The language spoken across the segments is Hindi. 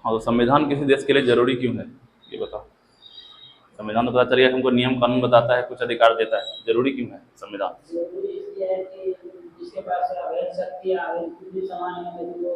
हाँ, तो संविधान किसी देश के लिए जरूरी क्यों है, ये बताओ। संविधान तो पता चल गया हमको नियम कानून बताता है, कुछ अधिकार देता है, जरूरी क्यों है संविधान? जरूरी इसलिए है कि जिसके पास अवैध शक्ति या अवैध कुछ सामान है वो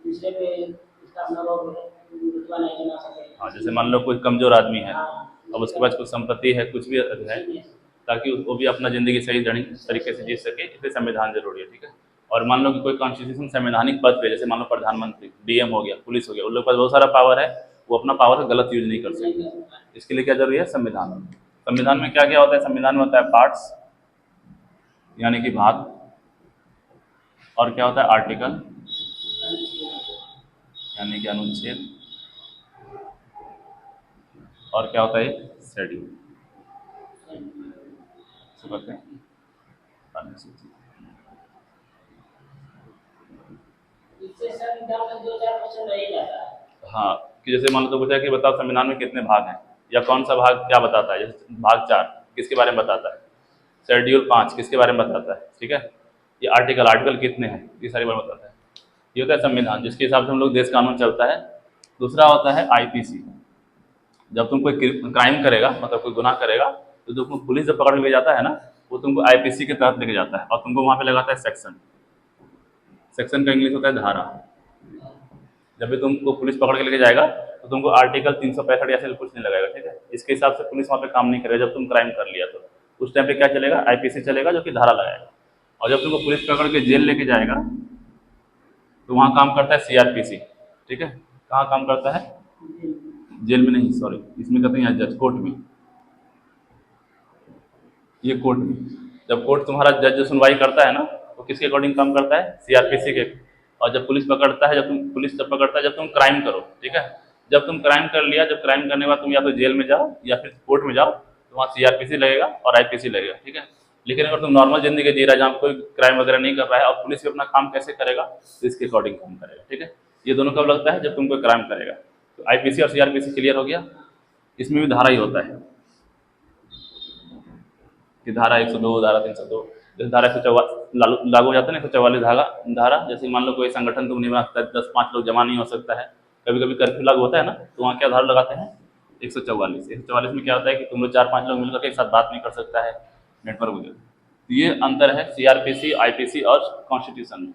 दूसरे पे इसका अपना रुतबा नहीं बना सके। हाँ, जैसे मान लो कोई कमजोर आदमी है, हाँ, अब उसके पास कुछ संपत्ति है, कुछ भी है, ताकि वो भी अपना जिंदगी सही तरीके से जी सके, इसलिए संविधान जरूरी है, ठीक है। और मान लो कि कोई कॉन्स्टिट्यूशन संवैधानिक पद पे, जैसे मान लो प्रधानमंत्री, डीएम हो गया, पुलिस हो गया, उन लोग के पास बहुत सारा पावर है, वो अपना पावर का गलत यूज नहीं कर सकते, इसके लिए क्या जरूरी है? संविधान। संविधान में क्या क्या होता है? संविधान में होता है पार्ट्स, यानी कि भाग, और क्या होता है? आर्टिकल, यानी कि अनुच्छेद, और क्या होता है? शेड्यूल, करते हैं अनुसूची। इससे संविधान में 2-4% रह जाता है। हाँ, कि जैसे मान लो तो पूछा कि बताओ संविधान में कितने भाग हैं, या कौन सा भाग क्या बताता है। जैसे भाग 4 किसके बारे में बताता है, शेड्यूल 5 किसके बारे में बताता है, ठीक है। ये आर्टिकल कितने हैं, ये सारी बात बताता है। ये होता है संविधान, जिसके हिसाब से हम लोग देश कानून चलता है। दूसरा होता है आईपीसी। जब तुम कोई क्राइम करेगा, मतलब कोई गुनाह करेगा, तो तुमको पुलिस जब पकड़ लेके जाता है ना, वो तुमको आईपीसी के तहत लेके जाता है, और तुमको वहाँ पे लगाता है सेक्शन। सेक्शन का इंग्लिश होता है धारा। जब भी तुमको पुलिस पकड़ के लेके जाएगा, तो तुमको आर्टिकल 365 या फिर कुछ नहीं लगाएगा, ठीक है। इसके हिसाब से पुलिस वहाँ पे काम नहीं करेगा। जब तुम क्राइम कर लिया तो उस टाइम पे क्या चलेगा? आईपीसी चलेगा, जो कि धारा लगाएगा। और जब तुमको पुलिस पकड़ के जेल लेके जाएगा, तो वहाँ काम करता है सीआरपीसी, ठीक है। कहाँ काम करता है? जेल में नहीं, सॉरी, इसमें कहते हैं जज कोर्ट में। ये कोर्ट में, जब कोर्ट तुम्हारा जज सुनवाई करता है ना, तो किसके अकॉर्डिंग काम करता है? सीआरपीसी के। और जब पुलिस पकड़ता है, पुलिस जब पकड़ता है जब तुम क्राइम करो, ठीक है। जब तुम क्राइम कर लिया, जब क्राइम करने के बाद तुम या तो जेल में जाओ या फिर कोर्ट में जाओ, तो वहाँ सीआरपीसी लगेगा और आईपीसी लगेगा, ठीक है। लेकिन अगर तुम नॉर्मल जिंदगी जी रहा है, जहाँ कोई क्राइम वगैरह नहीं कर रहा है, और पुलिस भी अपना काम कैसे करेगा, तो इसके अकॉर्डिंग काम करेगा, ठीक है। ये दोनों कब लगता है? जब तुम कोई क्राइम करेगा। तो आईपीसी और सीआरपीसी क्लियर हो गया। इसमें भी धारा ही होता है कि धारा 102, धारा 302, जैसे धारा 144 लागू हो जाता है ना, 144 धारा। जैसे मान लो कोई संगठन तुम नहीं बना सकता, 10-5 लोग जमा नहीं हो सकता है, कभी कभी कर्फ्यू लागू होता है ना, तो वहाँ क्या धारा लगाते हैं? 144 में क्या होता है कि तुम लोग 4-5 लोग मिलकर एक साथ बात नहीं कर सकता है, नेटवर्क वगैरह। तो ये अंतर है सीआरपीसी, आईपीसी और कॉन्स्टिट्यूशन में।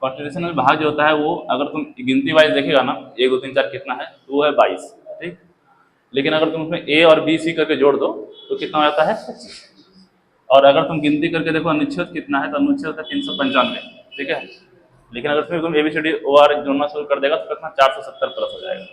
कॉन्स्टिट्यूशन में भाग जो होता है, वो अगर तुम गिनती वाइज देखेगा ना, 1 2 3 4 कितना है, तो वो है 22, ठीक। लेकिन अगर तुम उसमें ए और बी सी करके जोड़ दो, तो कितना हो जाता है? 25। और अगर तुम गिनती करके देखो अनुच्छेद कितना है, तो अनुच्छेद होता है 395, ठीक है। लेकिन अगर फिर तुम एबीसीडी ओ आर जोड़ना शुरू कर देगा, तो कितना? 470 प्लस हो जाएगा।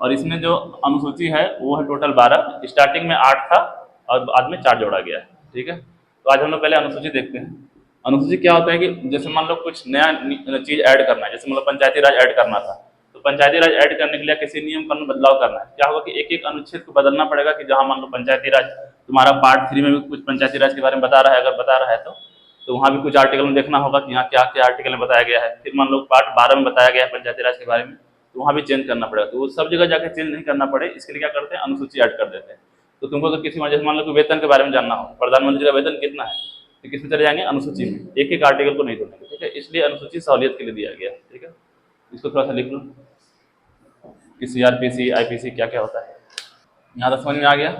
और इसमें जो अनुसूची है वो है टोटल 12, स्टार्टिंग में 8 था और बाद में 4 जोड़ा गया है, ठीक है। तो आज हम लोग पहले अनुसूची देखते हैं। अनुसूची क्या होता है कि जैसे मान लो कुछ नया चीज ऐड करना है, जैसे मतलब पंचायती राज ऐड करना था, तो पंचायती राज ऐड करने के लिए किसी नियम कानून बदलाव करना है, क्या होगा कि एक एक अनुच्छेद को बदलना पड़ेगा। कि जहां मान लो पंचायती राज तुम्हारा पार्ट 3 में भी कुछ पंचायती राज के बारे में बता रहा है, अगर बता रहा है तो वहां भी कुछ आर्टिकल में देखना होगा कि यहाँ क्या क्या आर्टिकल में बताया गया है। फिर मान लो पार्ट 12 में बताया गया है पंचायती राज के बारे में, तो वहाँ भी चेंज करना पड़ेगा। तो वो सब जगह जाकर चेंज नहीं करना पड़े, इसके लिए क्या करते हैं? अनुसूची ऐड कर देते हैं। तो तुमको अगर किसी जैसे मान लो कि वेतन के बारे में जानना हो, प्रधानमंत्री का वेतन कितना है, तो किसमें चले जाएंगे? अनुसूची में। एक एक आर्टिकल को नहीं ढूंढेंगे, ठीक है। इसलिए अनुसूची सहूलियत के लिए दिया गया, ठीक है। इसको थोड़ा सा लिख लो कि सीआरपीसी, आईपीसी क्या क्या होता है। यहाँ तक समझ में आ गया?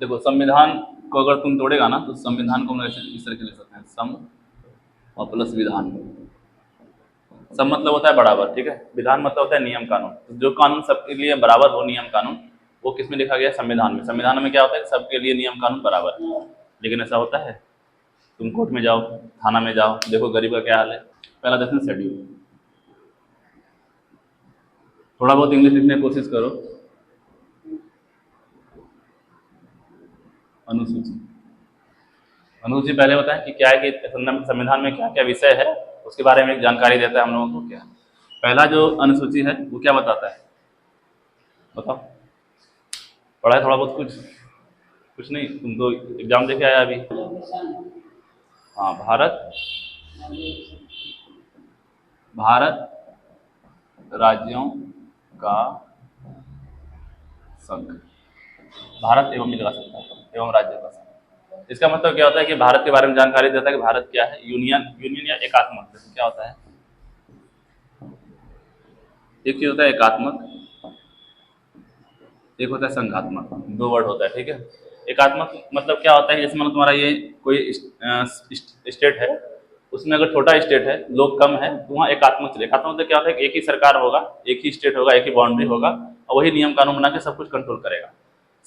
देखो, संविधान को अगर तुम तोड़ेगा ना, तो संविधान को हम इस तरह के ले सकते हैं, सम और प्लस विधान। सम मतलब होता है बराबर, ठीक है। विधान मतलब होता है नियम कानून। तो जो कानून सबके लिए बराबर हो, नियम कानून, वो किस में लिखा गया? संविधान में। संविधान में क्या होता है? सबके लिए नियम कानून बराबर है। लेकिन ऐसा होता है? तुम कोर्ट में जाओ, थाना में जाओ, देखो गरीब का क्या हाल है। पहला देखते हैं शेड्यूल। थोड़ा बहुत इंग्लिश लिखने की कोशिश करो। अनुसूची। अनुसूची पहले होता है कि क्या है कि संविधान में क्या क्या विषय है, उसके बारे में एक जानकारी देता है हम लोगों को। क्या पहला जो अनुसूची है वो क्या बताता है? बताओ। पढ़ा है थोड़ा बहुत? कुछ नहीं, तुम तो एग्जाम देके आया अभी। हाँ, भारत राज्यों का संघ। भारत एवं भी लगा सकता है, एवं राज्यों का संघ। इसका मतलब क्या होता है कि भारत के बारे में जानकारी देता है कि भारत क्या है, यूनियन या एकात्म मतलब क्या होता है? एक चीज होता है एकात्मक, एक होता है संघात्मक, दो वर्ड होता है, ठीक है। एकात्मक मतलब क्या होता है, जैसे मान लो तुम्हारा ये कोई स्टेट है, उसमें अगर छोटा स्टेट है, लोग कम है, तो वहाँ एकात्मक चले। एकात्मक मतलब क्या होता है कि एक ही सरकार होगा, एक ही स्टेट होगा, एक ही बाउंड्री होगा, और वही नियम कानून बना के सब कुछ कंट्रोल करेगा।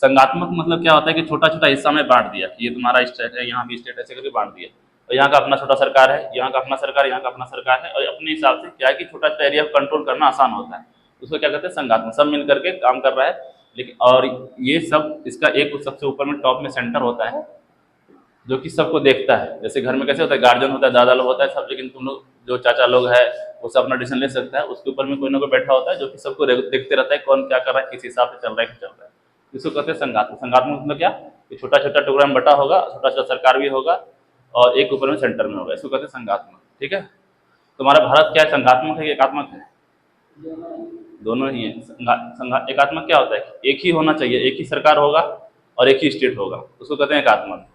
संघात्मक मतलब क्या होता है कि छोटा छोटा हिस्सा में बांट दिया कि ये तुम्हारा स्टेट है, यहाँ भी स्टेट ऐसे करके बांट दिया, और यहाँ का अपना छोटा सरकार है, यहाँ का अपना सरकार, यहाँ का अपना सरकार है, और अपने हिसाब से क्या है कि छोटा छोटा एरिया कंट्रोल करना आसान होता है, उसको क्या कहते हैं संघात्मक। सब मिल करके काम कर रहा है, लेकिन और ये सब इसका एक सबसे ऊपर में टॉप में सेंटर होता है जो कि सबको देखता है। जैसे घर में कैसे होता है, गार्जियन होता है, दादा लोग होता है सब, लेकिन तुम लोग जो चाचा लोग है वो सब अपना डिसीजन ले सकता है, उसके ऊपर में कोई ना कोई बैठा होता है जो कि सबको देखते रहता है कौन क्या कर रहा है, किस हिसाब से चल रहा है कि चल रहा है। इसको कहते हैं संघात्मक। संघात्मक मतलब क्या कि छोटा छोटा टुकड़ा में बटा होगा, छोटा छोटा सरकार भी होगा, और एक ऊपर में सेंटर में होगा, इसको कहते हैं संघात्मक, ठीक है। तुम्हारा भारत क्या है, संघात्मक है कि एकात्मक है? दोनों ही है। एकात्मक क्या होता है, एक ही होना चाहिए, एक ही सरकार होगा और एक ही स्टेट होगा, उसको कहते हैं एकात्मक।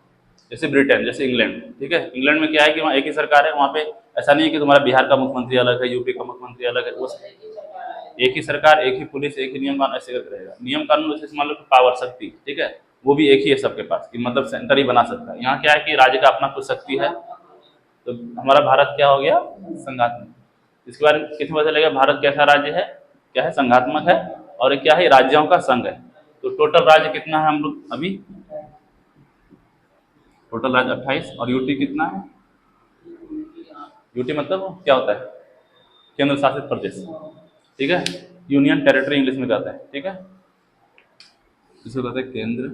जैसे ब्रिटेन, जैसे इंग्लैंड, ठीक है। इंग्लैंड में क्या है कि वहाँ एक ही सरकार है, वहाँ पे ऐसा नहीं है कि तुम्हारा बिहार का मुख्यमंत्री अलग है, यूपी का मुख्यमंत्री अलग है, वो एक ही सरकार, एक ही पुलिस, एक ही नियम कानून, ऐसे करके रहेगा। नियम कानून जैसे मान लो पावर, शक्ति, ठीक है, वो भी एक ही है सबके पास, कि मतलब सेंटर ही बना सकता है। यहाँ क्या है कि राज्य का अपना कुछ शक्ति है, तो हमारा भारत क्या हो गया, संघात्मक। इसके बारे में कितने पता चलेगा भारत कैसा राज्य है, क्या है, संघात्मक है, और क्या है, राज्यों का संघ है। तो टोटल राज्य कितना है हम लोग अभी, टोटल राज्य 28, और यूटी कितना है, यूटी मतलब क्या होता है, केंद्र शासित प्रदेश, ठीक है, यूनियन टेरिटरी इंग्लिश में कहते हैं, ठीक है, इसको कहते हैं केंद्र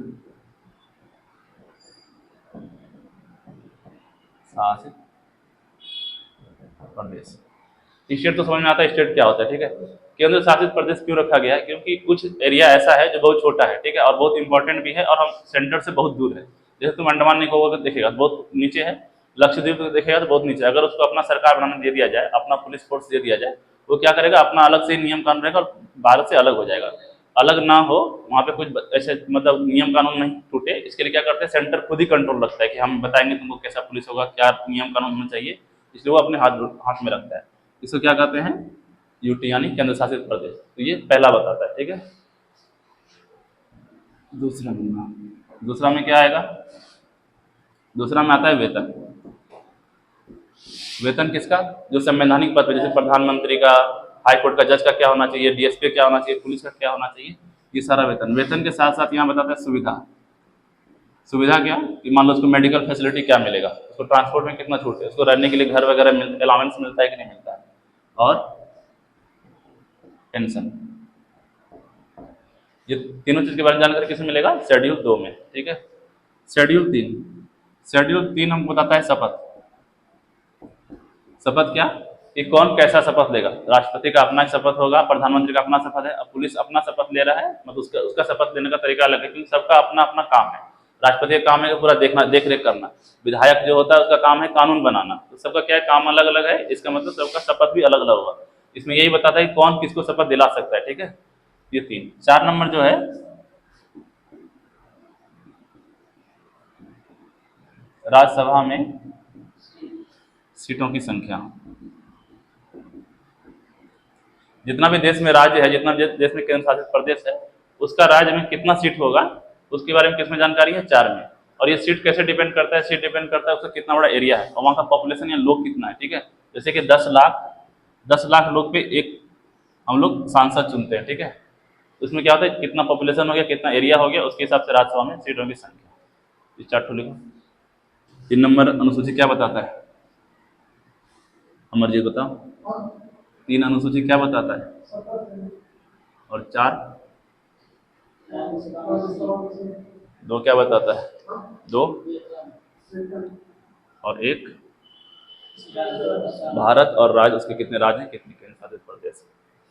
शासित प्रदेश। स्टेट तो समझ में आता है स्टेट क्या होता है, ठीक है। केंद्र शासित प्रदेश क्यों रखा गया है, क्योंकि कुछ एरिया ऐसा है जो बहुत छोटा है, ठीक है, और बहुत इंपॉर्टेंट भी है, और हम सेंटर से बहुत दूर है। जैसे तुम अंडमान निकोबार को देखेगा तो बहुत नीचे है, लक्षद्वीप को देखेगा तो बहुत नीचे। अगर उसको अपना सरकार बनाने दे दिया जाए, अपना पुलिस फोर्स दे दिया जाए, वो क्या करेगा, अपना अलग से नियम कानून रहेगा और भारत से अलग हो जाएगा। अलग ना हो, वहाँ पे कुछ ऐसे मतलब नियम कानून नहीं टूटे, इसके लिए क्या करते हैं, सेंटर खुद ही कंट्रोल रखता है कि हम बताएंगे तुमको कैसा पुलिस होगा, क्या नियम कानून होना चाहिए, इसलिए वो अपने हाथ में रखता है। इसको क्या कहते हैं, यूटी यानी केंद्र शासित प्रदेश। तो ये पहला बताता है, ठीक है। दूसरा में क्या आएगा, दूसरा में आता है वेतन। वेतन किसका, जो संवैधानिक पद पे, जैसे प्रधानमंत्री का, हाई कोर्ट का जज का क्या होना चाहिए, डीएसपी क्या होना चाहिए, पुलिस का क्या होना चाहिए, ये सारा वेतन। वेतन के साथ साथ यहाँ बताता है सुविधा। सुविधा क्या कि मान लो उसको मेडिकल फैसिलिटी क्या मिलेगा, उसको ट्रांसपोर्ट में कितना छूट है, उसको रहने के लिए घर वगैरह अलाउंस मिलता है कि नहीं मिलता है, और पेंशन। ये तीनों चीज के बारे में जानकारी किसमें मिलेगा, शेड्यूल 2 में, ठीक है। शेड्यूल 3 हमको बताता है शपथ। शपथ क्या कि कौन कैसा शपथ लेगा, राष्ट्रपति का अपना शपथ होगा, प्रधानमंत्री का अपना शपथ है, अब पुलिस अपना शपथ ले रहा है, मतलब उसका शपथ लेने का तरीका अलग है, क्योंकि सबका अपना अपना काम है। राष्ट्रपति का काम है पूरा देखना, देख रेख करना। विधायक जो होता है उसका काम है कानून बनाना। तो सबका क्या है, काम अलग अलग है, इसका मतलब सबका शपथ भी अलग अलग होगा। इसमें यही बताता है कि कौन किसको शपथ दिला सकता है, ठीक है। ये 3। 4 नंबर जो है राज्यसभा में सीटों की संख्या। जितना भी देश में राज्य है, जितना देश में केंद्र शासित प्रदेश है, उसका राज्य में कितना सीट होगा उसके बारे में किसमें जानकारी है, 4 में। और ये सीट कैसे डिपेंड करता है, सीट डिपेंड करता है उसका कितना बड़ा एरिया है और वहाँ का पॉपुलेशन या लोग कितना है, ठीक है। जैसे कि 10 लाख लोग पे एक हम लोग सांसद चुनते हैं, ठीक है। उसमें क्या होता है, कितना पॉपुलेशन हो गया, कितना एरिया हो गया, उसके हिसाब से राज्यसभा में सीटों की संख्या। इस चार्ट को लिखो। 3 नंबर अनुसूची क्या बताता है, अमरजीत बताओ। 3 अनुसूची क्या बताता है, और 4 2 क्या बताता है, 2 और 1 भारत और राज्य, उसके कितने राज्य हैं, कितने केंद्र शासित प्रदेश।